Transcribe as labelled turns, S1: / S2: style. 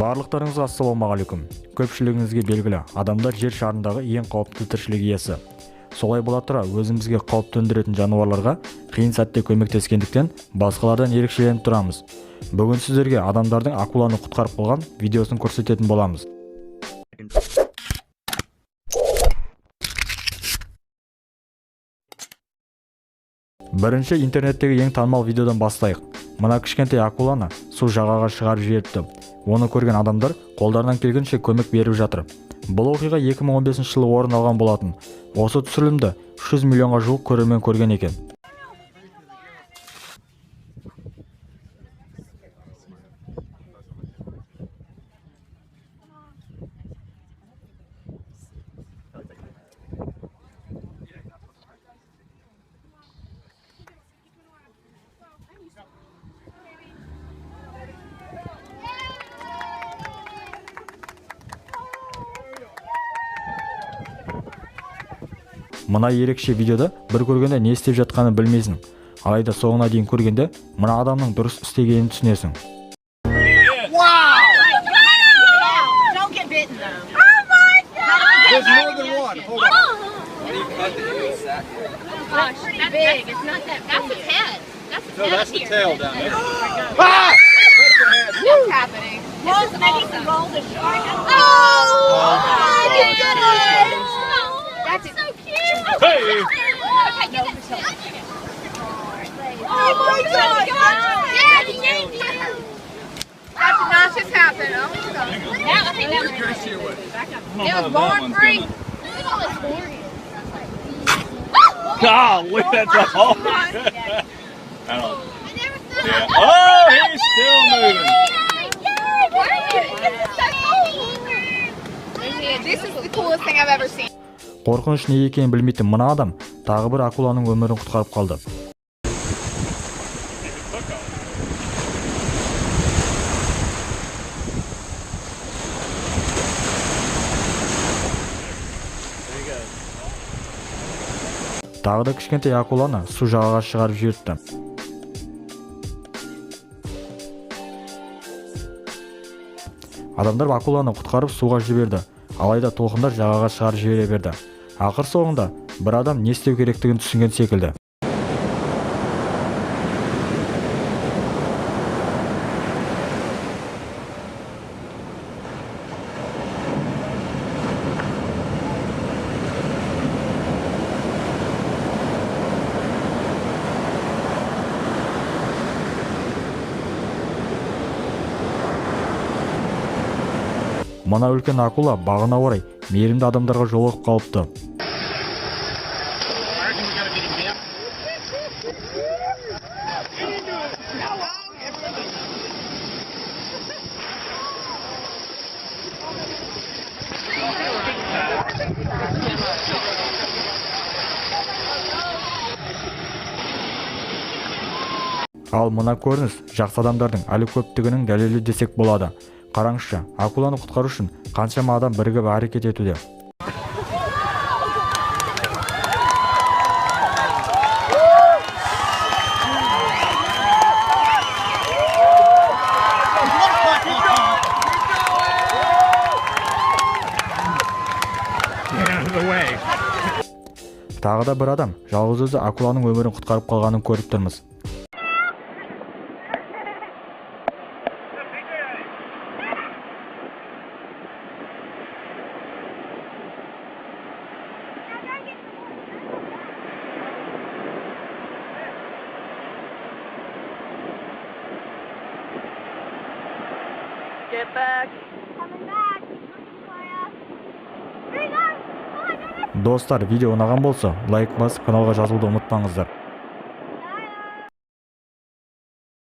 S1: Барлықтарыңызға ассалаумағалейкум. Көпшілігіңізге белгілі, адамдар жер шарындағы ең қауіпті тіршілік иесі. Солай бола тұра, өзімізге қауіп төндіретін жануарларға қиын сәтте көмектескендіктен басқалардан ерекшеленіп тұрамыз. Бүгін сіздерге адамдардың акуланы құтқарып қалған видеосын көрсететін боламыз. Бірінші интернеттегі ең танымал видеодан бастайық. Мына кішкентай акуланы су жағаға шығарып жіберіпті. Оны көрген адамдар қолдарынан келгенше көмек беріп жатыр. Бұл оқиға 2015 жылы орын алған болатын. Осы түсірілімді 300 миллионға жуық көрермен көрген екен. Мына ерекше видеода бір көргенде не істеп жатқанын білмейсің. Алайда соңына дейін көргенде мына адамның дұрыс істегенін түсінесің.
S2: Hey! Oh my God! Daddy, thank you! That did not just happen. Oh my God. That, I think that was it was born free. Look at all his stories.
S3: Golly, that's a hole. I don't. Yeah. Oh, he's still moving.
S2: This is the coolest thing I've ever seen.
S1: Қорқыныш не екенін білмейтін мына адам тағы бір акуланың өмірін құтқарып қалды. Тағы да кішкентай акуланы су жағаға шығарып жіберіпті. Адамдар акуланы құтқарып суға жіберді, алайда толқындар жағаға шығарып жібере берді. Ақыр соңында бір адам не істеу керектігін түсінген секілді. Мына үлкен акула бағына орай мейірімді адамдарға жолығып қалыпты. Ал мына көрініс жақсы адамдардың әлі көптігінің дәлелі десек болады. Қараңызшы, акуланы құтқару үшін қаншама адам бірігіп әрекет етуде. Тағы да бір адам жалғыз өзі акуланың өмірін құтқарып қалғанын көріп тұрмыз.
S2: Get back. Coming back.
S1: Достар, видео ұнаған болса, лайк басып, каналға жазылуды ұмытпаңыздар.